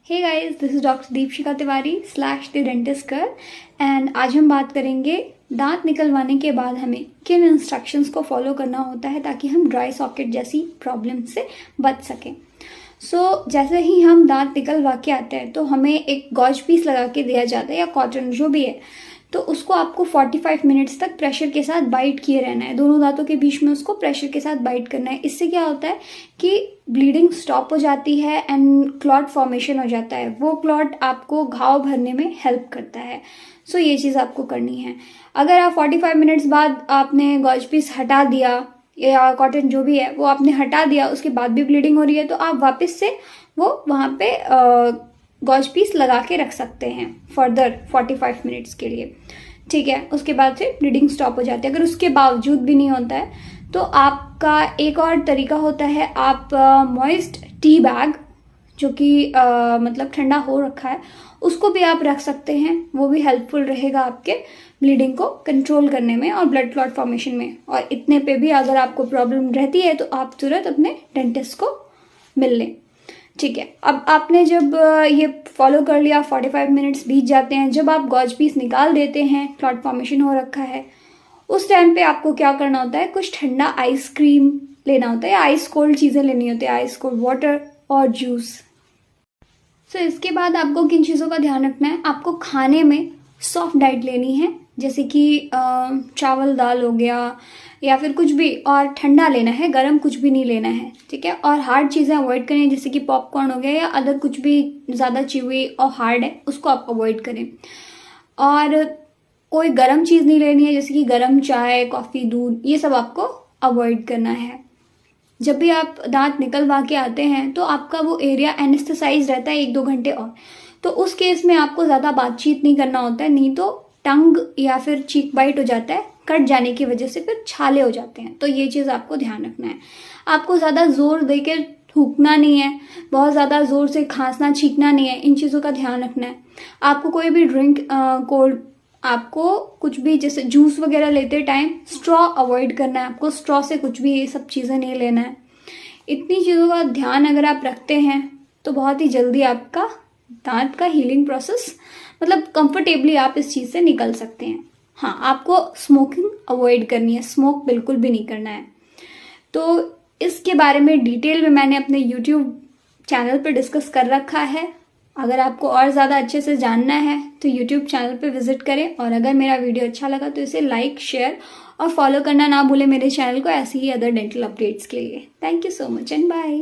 Hey guys, this is doctor Deepshikha Tiwari slash the dentist girl and आज हम बात करेंगे दांत निकलवाने के बाद हमें किन इंस्ट्रक्शंस को फॉलो करना होता है ताकि हम ड्राई सॉकेट जैसी प्रॉब्लम से बच सकें। जैसे ही हम दांत निकलवा के आते हैं तो हमें एक गॉज पीस लगा के दिया जाता है या कॉटन जो भी है, तो उसको आपको 45 मिनट्स तक प्रेशर के साथ बाइट किए रहना है। दोनों दांतों के बीच में उसको प्रेशर के साथ बाइट करना है। इससे क्या होता है कि ब्लीडिंग स्टॉप हो जाती है एंड क्लॉट फॉर्मेशन हो जाता है। वो क्लॉट आपको घाव भरने में हेल्प करता है। ये चीज़ आपको करनी है। अगर आप 45 मिनट्स बाद आपने गॉज पीस हटा दिया या कॉटन जो भी है वो आपने हटा दिया, उसके बाद भी ब्लीडिंग हो रही है, तो आप वापस से वो वहाँ पे गॉज पीस लगा के रख सकते हैं फर्दर 45 मिनट्स के लिए। ठीक है, उसके बाद से ब्लीडिंग स्टॉप हो जाती है। अगर उसके बावजूद भी नहीं होता है तो आपका एक और तरीका होता है, आप मॉइस्ट टी बैग जो कि मतलब ठंडा हो रखा है उसको भी आप रख सकते हैं। वो भी हेल्पफुल रहेगा आपके ब्लीडिंग को कंट्रोल करने में और ब्लड क्लॉट फॉर्मेशन में। और इतने पे भी अगर आपको प्रॉब्लम रहती है तो आप तुरंत अपने डेंटिस्ट को मिल लें। ठीक है, अब आपने जब ये फॉलो कर लिया, 45 मिनट्स बीत जाते हैं, जब आप गॉज पीस निकाल देते हैं, क्लॉट फॉर्मेशन हो रखा है, उस टाइम पे आपको क्या करना होता है, कुछ ठंडा आइसक्रीम लेना होता है या आइस कोल्ड चीज़ें लेनी होती है, आइस कोल्ड वाटर और जूस। इसके बाद आपको किन चीज़ों का ध्यान रखना है, आपको खाने में सॉफ्ट डाइट लेनी है, जैसे कि चावल दाल हो गया या फिर कुछ भी, और ठंडा लेना है, गर्म कुछ भी नहीं लेना है। ठीक है, और हार्ड चीज़ें अवॉइड करें, जैसे कि पॉपकॉर्न हो गया या अदर कुछ भी ज़्यादा चिवी और हार्ड है उसको आप अवॉइड करें। और कोई गर्म चीज़ नहीं लेनी है, जैसे कि गर्म चाय, कॉफ़ी, दूध, ये सब आपको अवॉइड करना है। जब भी आप दांत निकलवा के आते हैं तो आपका वो एरिया एनेस्थेसाइज रहता है 1-2 घंटे और, तो उस केस में आपको ज़्यादा बातचीत नहीं करना होता है, नहीं तो टंग या फिर चीक बाइट हो जाता है, कट जाने की वजह से फिर छाले हो जाते हैं। तो ये चीज़ आपको ध्यान रखना है। आपको ज़्यादा जोर देकर थूकना नहीं है, बहुत ज़्यादा ज़ोर से खांसना छींकना नहीं है, इन चीज़ों का ध्यान रखना है। आपको कोई भी ड्रिंक कोल्ड, आपको कुछ भी जैसे जूस वगैरह लेते टाइम स्ट्रॉ अवॉइड करना है, आपको स्ट्रॉ से कुछ भी ये सब चीज़ें नहीं लेना है। इतनी चीज़ों का ध्यान अगर आप रखते हैं तो बहुत ही जल्दी आपका दांत का हीलिंग प्रोसेस, मतलब कंफर्टेबली आप इस चीज़ से निकल सकते हैं। हाँ, आपको स्मोकिंग अवॉइड करनी है, स्मोक बिल्कुल भी नहीं करना है। तो इसके बारे में डिटेल में मैंने अपने यूट्यूब चैनल पर डिस्कस कर रखा है। अगर आपको और ज़्यादा अच्छे से जानना है तो यूट्यूब चैनल पे विजिट करें, और अगर मेरा वीडियो अच्छा लगा तो इसे लाइक, शेयर और फॉलो करना ना भूलें मेरे चैनल को, ऐसे ही अदर डेंटल अपडेट्स के लिए। Thank you so much and bye.